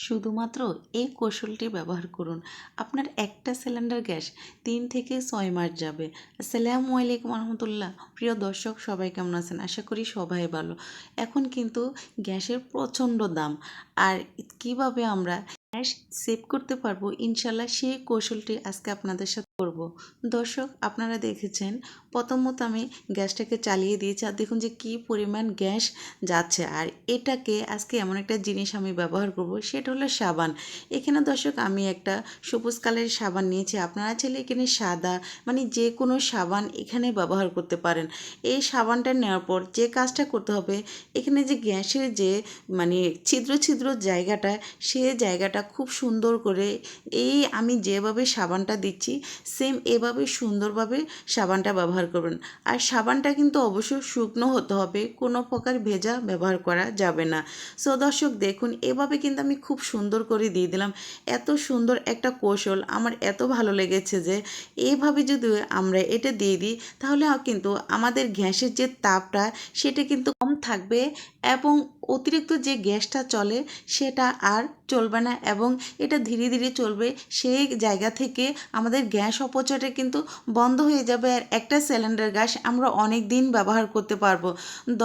শুধুমাত্র এই কৌশলটি ব্যবহার করুন, আপনার একটা সিলিন্ডার গ্যাস 3 থেকে 6 মাস যাবে। আসসালামু আলাইকুম রহমতুল্লাহ। প্রিয় দর্শক, সবাই কেমন আছেন? আশা করি সবাই ভালো। এখন কিন্তু গ্যাসের প্রচণ্ড দাম, আর কিভাবে আমরা গ্যাস সেভ করতে পারবো ইনশাল্লাহ সেই কৌশলটি আজকে আপনাদের সাথে করব। দর্শক, আপনারা দেখেছেন প্রথমত আমি গ্যাসটাকে চালিয়ে দিয়েছি, আর দেখুন যে কী পরিমাণ গ্যাস যাচ্ছে। আর এটাকে আজকে এমন একটা জিনিস আমি ব্যবহার করব, সেটা হলো সাবান। এখানে দর্শক আমি একটা সবুজ কালারের সাবান নিয়েছি, আপনারা চাইলে এখানে সাদা মানে যে কোনো সাবান এখানে ব্যবহার করতে পারেন। এই সাবানটা নেওয়ার পর যে কাজটা করতে হবে, এখানে যে গ্যাসের যে মানে ছিদ্র ছিদ্র জায়গাটা, সে জায়গাটা খুব সুন্দর করে এই আমি যেভাবে সাবানটা দিচ্ছি সেম এভাবে সুন্দরভাবে সাবানটা ব্যবহার করবেন। আর সাবানটা কিন্তু অবশ্যই শুকনো হতে হবে, কোনো প্রকার ভেজা ব্যবহার করা যাবে না। সো দর্শক দেখুন, এভাবে কিন্তু আমি খুব সুন্দর করে দিয়ে দিলাম। এত সুন্দর একটা কৌশল আমার এত ভালো লেগেছে যে এইভাবে যদি আমরা এটা দিয়ে দিই তাহলে কিন্তু আমাদের গ্যাসের যে তাপটা সেটা কিন্তু কম থাকবে, এবং অতিরিক্ত যে গ্যাসটা চলে সেটা আর চলবে না, এবং এটা ধীরে ধীরে চলবে। সেই জায়গা থেকে আমাদের গ্যাস অপচয়টা কিন্তু বন্ধ হয়ে যাবে, আর একটা সিলিন্ডার গ্যাস আমরা অনেক দিন ব্যবহার করতে পারবো।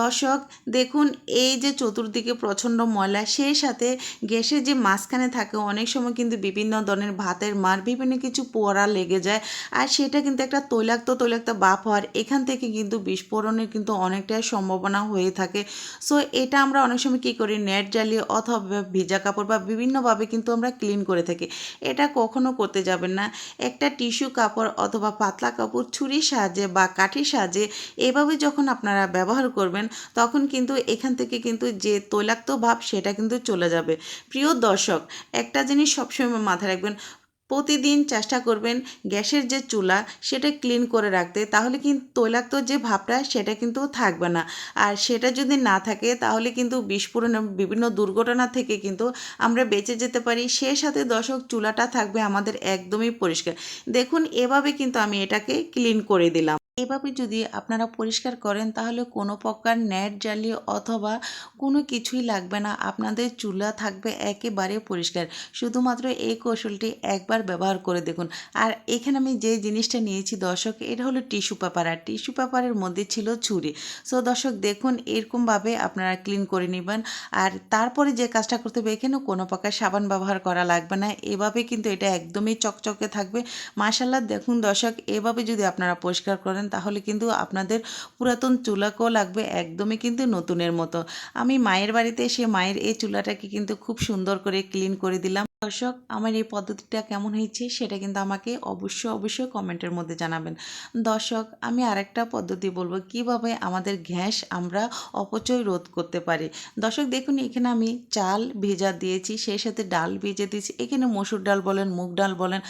দর্শক দেখুন, এই যে চতুর্দিকে প্রচণ্ড ময়লা, সেই সাথে গ্যাসের যে মাঝখানে থাকে অনেক সময় কিন্তু বিভিন্ন ধরনের ভাতের মার বিভিন্ন কিছু পোড়া লেগে যায়, আর সেটা কিন্তু একটা তৈলাক্ত তৈলাক্ত ভাপ হওয়ার এখান থেকে কিন্তু বিস্ফোরণের কিন্তু অনেকটাই সম্ভাবনা হয়ে থাকে। সো এটা আমরা অনেক সময় কী করি, নেট জ্বালিয়ে অথবা ভিজা কাপড় বা বিভিন্নভাবে কিন্তু আমরা ক্লিন করে থাকি। এটা কখনো করতে যাবেন না। একটা টিস্যু কাপড় অথবা পাতলা কাপড় ছুরির সাহায্যে বা কাঠির সাহায্যে এভাবে যখন আপনারা ব্যবহার করবেন, তখন কিন্তু এখান থেকে কিন্তু যে তৈলাক্ত ভাব সেটা কিন্তু চলে যাবে। প্রিয় দর্শক, একটা জিনিস সবসময় মাথায় রাখবেন, প্রতিদিন চেষ্টা করবেন গ্যাসের যে চুলা সেটা ক্লিন করে রাখতে, তাহলে কিন্তু তৈলাক্ত যে ভাবটা সেটা কিন্তু থাকবে না। আর সেটা যদি না থাকে তাহলে কিন্তু বিস্ফোরণ বিভিন্ন দুর্ঘটনা থেকে কিন্তু আমরা বেঁচে যেতে পারি। সে সাথে দর্শক, চুলাটা থাকবে আমাদের একদমই পরিষ্কার। দেখুন এভাবে কিন্তু আমি এটাকে ক্লিন করে দিলাম। এভাবে যদি আপনারা পরিষ্কার করেন তাহলে কোনো প্রকার নেট জ্বালিয়ে অথবা কোনো কিছুই লাগবে না, আপনাদের চুলা থাকবে একেবারে পরিষ্কার। শুধুমাত্র এই কৌশলটি একবার ব্যবহার করে দেখুন। আর এখানে আমি যে জিনিসটা নিয়েছি দর্শক, এটা হলো টিস্যু পেপার, আর টিস্যু পেপারের মধ্যে ছিল ছুরি। সো দর্শক দেখুন, এরকমভাবে আপনারা ক্লিন করে নেবেন। আর তারপরে যে কাজটা করতে হবে, এখানেও কোনো প্রকার সাবান ব্যবহার করা লাগবে না, এভাবে কিন্তু এটা একদমই চকচকে থাকবে। মাশাআল্লাহ, দেখুন দর্শক, এভাবে যদি আপনারা পরিষ্কার করেন তাহলে কিন্তু আপনাদের পুরাতন চুলাকেও লাগবে একদমই কিন্তু নতুনের মতো। আমি মায়ের বাড়িতে এসে মায়ের এই চুলাটাকে কিন্তু খুব সুন্দর করে ক্লিন করে দিলাম। দর্শক, আমার এই পদ্ধতিটা কেমন হয়েছে সেটা কিন্তু আমাকে অবশ্যই কমেন্টের মধ্যে জানাবেন। দর্শক, আমি আরেকটা পদ্ধতি বলবো কিভাবে আমাদের গ্যাস আমরা অপচয় রোধ করতে পারি। দর্শক দেখুন, এখানে আমি চাল ভেজা দিয়েছি, সেই সাথে ডাল ভেজে দিয়েছি। এখানে মসুর ডাল বলেন, মুগ ডাল বলেন,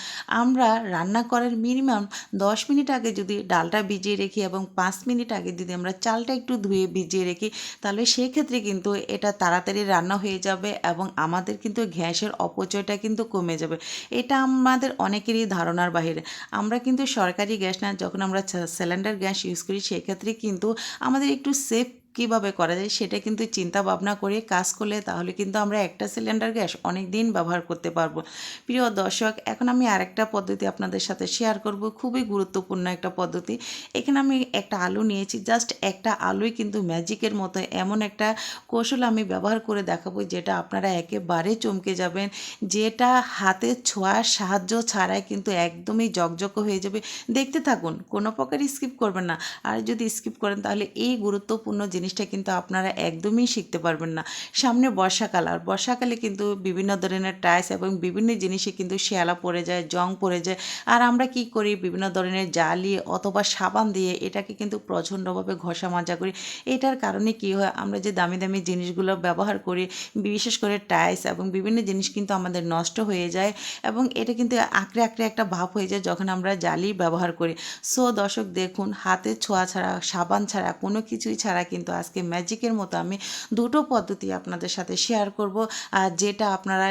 আমরা রান্না করার মিনিমাম 10 মিনিট আগে যদি ডালটা ভিজিয়ে রেখি এবং 5 মিনিট আগে যদি আমরা চালটা একটু ধুয়ে ভিজিয়ে রেখি, তাহলে সেক্ষেত্রে কিন্তু এটা তাড়াতাড়ি রান্না হয়ে যাবে এবং আমাদের কিন্তু গ্যাসের অপচয়টা কিন্তু কমে যাবে। এটা আমাদের অনেকেরই ধারণার বাইরে। আমরা কিন্তু সরকারি গ্যাস না, যখন আমরা সিলিন্ডার গ্যাস ইউজ করি সেক্ষেত্রে কিন্তু আমাদের একটু সেফ কীভাবে করা যায় সেটা কিন্তু চিন্তা ভাবনা করে কাজ করলে তাহলে কিন্তু আমরা একটা সিলিন্ডার গ্যাস অনেক দিন ব্যবহার করতে পারবো। প্রিয় দর্শক, এখন আমি আরেকটা পদ্ধতি আপনাদের সাথে শেয়ার করব, খুবই গুরুত্বপূর্ণ একটা পদ্ধতি। এখানে আমি একটা আলু নিয়েছি, জাস্ট একটা আলুই কিন্তু ম্যাজিকের মতো এমন একটা কৌশল আমি ব্যবহার করে দেখাবো যেটা আপনারা একেবারে চমকে যাবেন, যেটা হাতে ছোঁয়ার সাহায্য ছাড়াই কিন্তু একদমই জকজক হয়ে যাবে। দেখতে থাকুন, কোনো প্রকার স্কিপ করবেন না। আর যদি স্কিপ করেন তাহলে এই গুরুত্বপূর্ণ জিনিসটা কিন্তু আপনারা একদমই শিখতে পারবেন না। সামনে বর্ষাকাল, আর বর্ষাকালে কিন্তু বিভিন্ন ধরনের টাইলস এবং বিভিন্ন জিনিসে কিন্তু শেয়ালা পড়ে যায়, জং পড়ে যায়। আর আমরা কি করি, বিভিন্ন ধরনের জালি অথবা সাবান দিয়ে এটাকে কিন্তু প্রচণ্ডভাবে ঘষা মাজা করি। এটার কারণে কি হয়, আমরা যে দামি দামি জিনিসগুলো ব্যবহার করি, বিশেষ করে টাইলস এবং বিভিন্ন জিনিস কিন্তু আমাদের নষ্ট হয়ে যায়, এবং এটা কিন্তু আঁকড়ে আঁকড়ে একটা ভাব হয়ে যায় যখন আমরা জালি ব্যবহার করি। সো দর্শক দেখুন, হাতে ছোঁয়া ছাড়া, সাবান ছাড়া, কোনো কিছুই ছাড়া কিন্তু আজকে ম্যাজিকের মতো আমি দুটো পদ্ধতি আপনাদের সাথে শেয়ার করব, আর যেটা আপনারা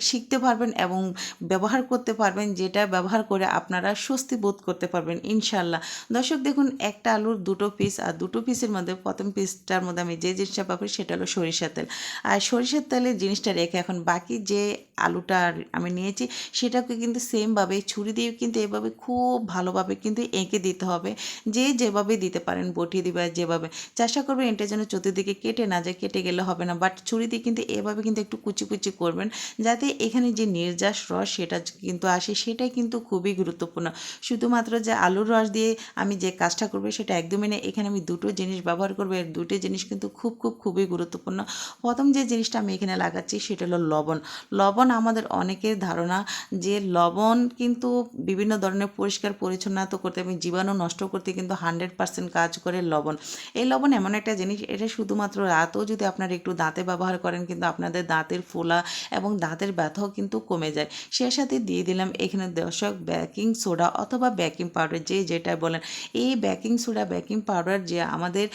শিখতে পারবেন এবং ব্যবহার করতে পারবেন, যেটা ব্যবহার করে আপনারা স্বস্তি বোধ করতে পারবেন ইনশাল্লাহ। দর্শক দেখুন, একটা আলুর দুটো পিস, আর দুটো পিসের মধ্যে প্রথম পিসটার মধ্যে আমি যে জিনিসটা পাবো সেটা হলো সরিষার তেল। আর সরিষার তেলের জিনিসটা রেখে এখন বাকি যে আলুটা আমি নিয়েছি সেটাকে কিন্তু সেমভাবে ছুরি দিয়ে কিন্তু এভাবে খুব ভালোভাবে কিন্তু এঁকে দিতে হবে। যে যেভাবে দিতে পারেন, বটি দিবে যেভাবে চেষ্টা করবেন এটা যেন চতুর্দিকে কেটে না যায়, কেটে গেলে হবে না। বাট ছুরি দিয়ে কিন্তু এভাবে কিন্তু একটু কুচি কুচি করবেন, যাতে এখানে যে নির্যাস রস সেটা কিন্তু আসে, সেটাই কিন্তু খুবই গুরুত্বপূর্ণ। শুধুমাত্র যে আলুর রস দিয়ে আমি যে কাজটা করবো সেটা একদমই না, এখানে আমি দুটো জিনিস ব্যবহার করবো। এর দুটো জিনিস কিন্তু খুবই গুরুত্বপূর্ণ। প্রথম যে জিনিসটা আমি এখানে লাগাচ্ছি সেটা হলো লবণ। লবণ আমাদের অনেকের ধারণা যে লবণ কিন্তু বিভিন্ন ধরনের পরিষ্কার পরিচ্ছন্নতা করতে এবং জীবাণু নষ্ট করতে কিন্তু 100% কাজ করে লবণ। এই লবণ এমন একটা জিনিস, এটা শুধুমাত্র রাতেও যদি আপনারা একটু দাঁতে ব্যবহার করেন কিন্তু আপনাদের দাঁতের ফোলা এবং দাঁতের ব্যথাও কিন্তু কমে যায়। সে সাথে দিয়ে দিলাম এখানে দর্শক বেকিং সোডা অথবা বেকিং পাউডার, যে যেটা বলেন। এই বেকিং সোডা বেকিং পাউডার যে আমাদের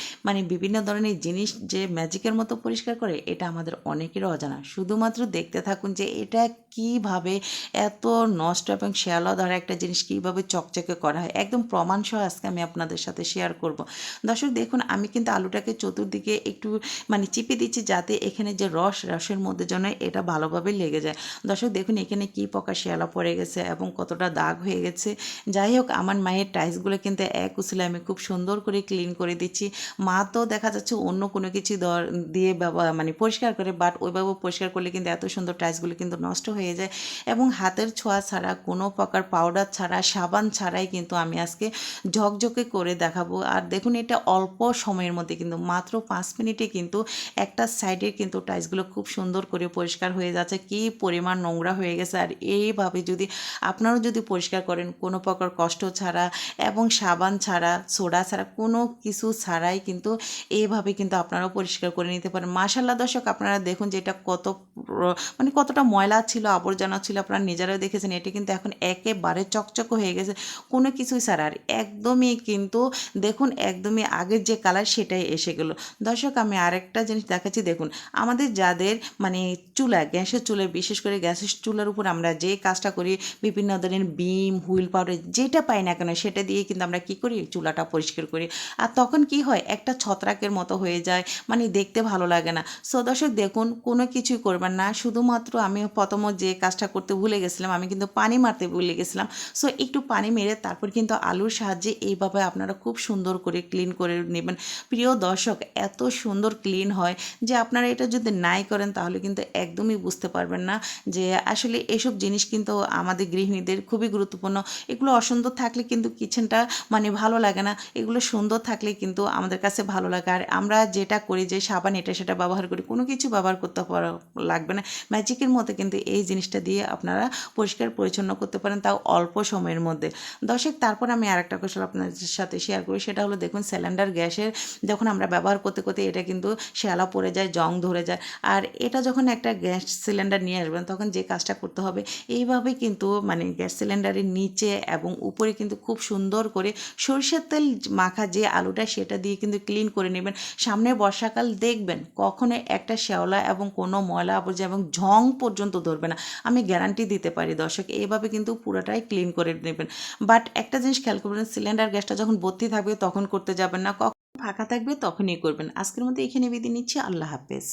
বিভিন্ন ধরনের জিনিস যে ম্যাজিকের মতো পরিষ্কার করে, এটা আমাদের অনেকেরও অজানা। শুধুমাত্র দেখতে থাকুন যে এটা কিভাবে এত নষ্ট এবং শ্যালো ধরা একটা জিনিস কীভাবে চকচকে করা হয়, একদম প্রমাণসহ আজকে আমি আপনাদের সাথে শেয়ার করব। দর্শক দেখুন, আমি কিন্তু আলুটাকে চতুর্দিকে একটু চিপে দিচ্ছি, যাতে এখানে যে রসের মধ্যে যেন এটা ভালোভাবে লেগে যায়। দর্শক দেখুন, এখানে কি পোকা শ্যালা পড়ে গেছে এবং কতটা দাগ হয়ে গেছে। যাই হোক, আমার মায়ের টাইলসগুলো কিন্তু এক উসিলে আমি খুব সুন্দর করে ক্লিন করে দিচ্ছি। মা তো দেখা যাচ্ছে অন্য কোনো কিছু দিয়ে পরিষ্কার করে, বাট ওইভাবে পরিষ্কার করলে কিন্তু এত সুন্দর টাইলসগুলো কিন্তু নষ্ট হয়ে যায়। এবং হাতের ছোঁয়া ছাড়া, কোনো প্রকার পাউডার ছাড়া, সাবান ছাড়াই কিন্তু আমি আজকে ঝকঝকে করে দেখাবো। আর দেখুন, এটা অল্প সময়ের মধ্যে কিন্তু মাত্র 5 মিনিটে কিন্তু একটা সাইডের কিন্তু টাইলসগুলো খুব সুন্দর করে পরিষ্কার হয়ে যাচ্ছে। কি পরিমাণ নোংরা হয়ে গেছে! আর এইভাবে যদি আপনারাও যদি পরিষ্কার করেন কোনো প্রকার কষ্ট ছাড়া এবং সাবান ছাড়া, সোডা ছাড়া, কোনো কিছু ছাড়াই কিন্তু এইভাবে কিন্তু আপনারাও পরিষ্কার করে নিতে পারেন। মাশাআল্লাহ দর্শক, আপনারা দেখুন যে এটা কতটা ময়লা ছিল, আবর্জনা ছিল, আপনারা নিজেরাও দেখেছেন। এটা কিন্তু এখন একেবারে চকচক হয়ে গেছে কোনো কিছুই ছাড়া। আর একদমই কিন্তু দেখুন, একদমই আগের যে কালার সেটাই এসে গেল। দর্শক, আমি আরেকটা জিনিস দেখাচ্ছি। দেখুন, আমাদের যাদের গ্যাসের চুলায়, বিশেষ করে গ্যাসের চুলার উপর আমরা যে কাজটা করি, বিভিন্ন ধরনের বিম, হুইল পাউডার যেটা পাই না কেন সেটা দিয়ে কিন্তু আমরা কি করি, চুলাটা পরিষ্কার করি। আর তখন কি হয়, একটা ছত্রাকের মতো হয়ে যায়, দেখতে ভালো লাগে না। সো দর্শক দেখুন, কোনো কিছুই করবেন না। শুধুমাত্র আমি প্রথম যে কাজটা করতে ভুলে গেছিলাম, আমি কিন্তু পানি মারতে ভুলে গেছিলাম। সো একটু পানি মেরে তারপর কিন্তু আলুর সাহায্যে এইভাবে আপনারা খুব সুন্দর করে ক্লিন করে নেবেন। প্রিয় দর্শক, এত সুন্দর ক্লিন হয় যে আপনারা এটা যদি নাই করেন তাহলে কিন্তু একদমই বুঝতে পারবেন না যে আসলে এসব জিনিস কিন্তু আমাদের গৃহিণীদের খুবই গুরুত্বপূর্ণ। এগুলো অসুন্দর থাকলে কিন্তু কিচেনটা ভালো লাগে না। এগুলো সুন্দর থাকলে কিন্তু আমাদের কাছে ভালো লাগে। আর আমরা যেটা করি, যে সাবান এটা সেটা ব্যবহার করি, কোনো কিছু ব্যবহার করতে লাগবে না। ম্যাজিকের মতো কিন্তু এই জিনিসটা দিয়ে আপনারা পরিষ্কার পরিচ্ছন্ন করতে পারেন, তাও অল্প সময়ের মধ্যে। দর্শক, তারপর আমি আরেকটা কৌশল আপনাদের সাথে শেয়ার করি। সেটা হলো, দেখুন, সিলিন্ডার গ্যাসের যখন আমরা ব্যবহার করতে করতে এটা কিন্তু শ্যালা পড়ে যায়, জং ধরে যায়। আর এটা যখন একটা গ্যাস সিলিন্ডার নিয়ে আসবেন তখন যে কাজটা করতে হবে, এইভাবে কিন্তু গ্যাস সিলিন্ডারের নিচে এবং উপরে কিন্তু খুব সুন্দর করে সরষের তেল মাখা যে আলুটা সেটা দিয়ে কিন্তু ক্লিন করে নেবেন। সামনে বর্ষাকাল, দেখবেন কখনো একটা শ্যাওলা এবং কোনো ময়লা আবর্জনা এবং ঝং পর্যন্ত ধরবে না। আমি গ্যারান্টি দিতে পারি দর্শক, এইভাবে কিন্তু পুরোটাই ক্লিন করে নেবেন। বাট একটা জিনিস খেয়াল করবেন, সিলিন্ডার গ্যাসটা যখন ভর্তি থাকবে তখন করতে যাবেন না, কখন ফাঁকা থাকবে তখনই করবেন। আজকের মতো এখানে বিদায় নিচ্ছি। আল্লাহ হাফেজ।